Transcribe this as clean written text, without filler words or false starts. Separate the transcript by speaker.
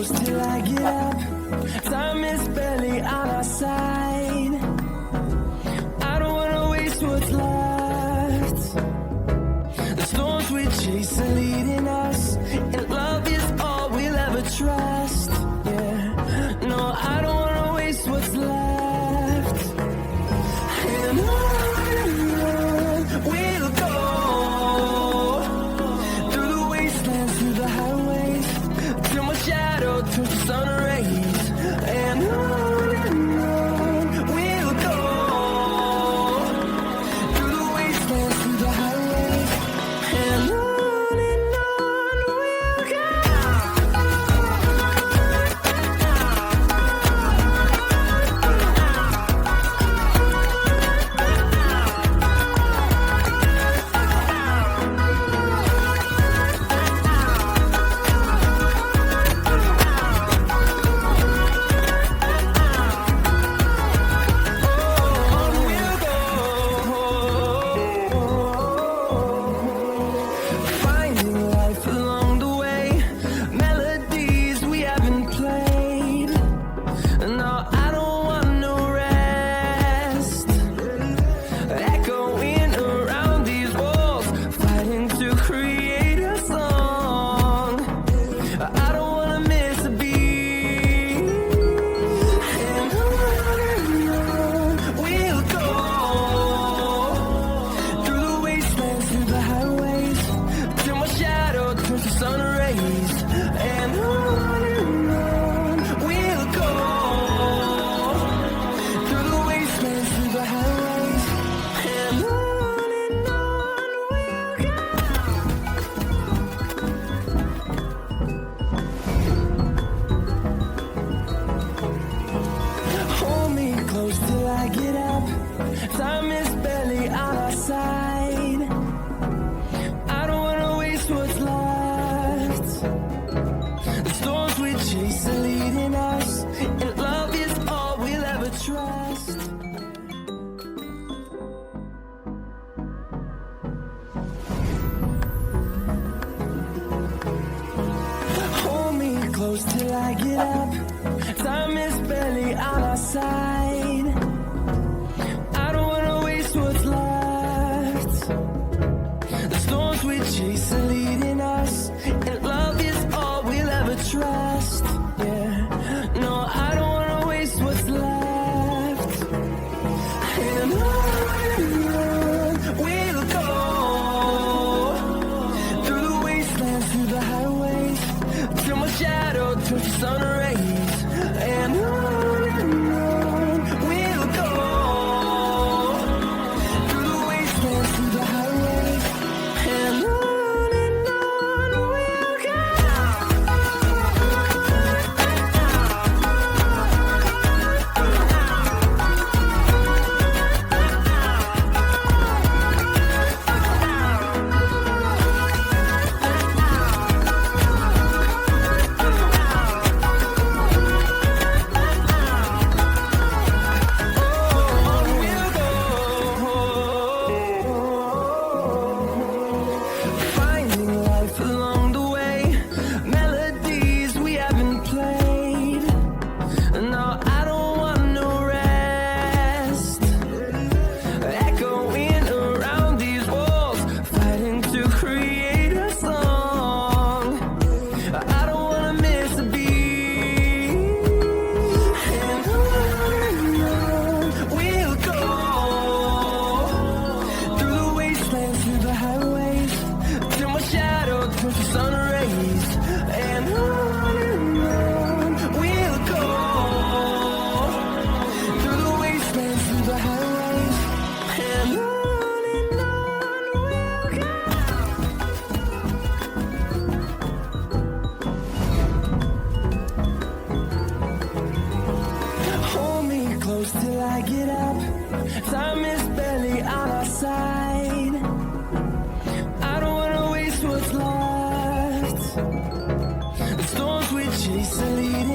Speaker 1: close till I get up. Time is barely on our side. I don't wanna waste what's left. The storms we chase are leading us, and love is all we'll ever trust. Yeah, no, I don't wanna waste what's left. And on we'll go, through the wastelands, through the highways, till my shadow turns to sun rays. And on we'll go, through the wastelands, through the highways, and on we'll go. Finding life along the way, melodies we haven't played. No, I don't want no rest. Echoing around these walls, fighting to create a song. I don't wanna miss a beat. And on we'll go, through the wastelands, through the highways, till my shadow turns to sun rays. And on we'll go, through the wastelands, through the highways, and on we'll go. Hold me close till I get up. Time is barely on our side. I don't wanna waste what's left. The storms we chase are leading us, and love is all we'll ever trust. Hold me close till I get up. Time is barely on our side. I don't wanna waste what's left. The storms we chase are leading us, and love is all we'll ever trust. Yeah, no, I don't wanna waste what's left. And on we'll go, through the wastelands, through the highways, till my shadow turns to sun rays. And on we'll go, through the wastelands, through the highways, and on we'll go. Finding life along the way, melodies we haven't played. No, I don't want no rest. Echoing around these walls, fighting to create a song. I don't wanna miss a beat. And on we'll go, through the wastelands, through the highways, till my shadow turns to sun rays. And on we'll go, through the wastelands, through the highways, and on we'll go. Hold me close till I get up. Time is barely on our side. I don't wanna waste what's left. The storms we chase are leading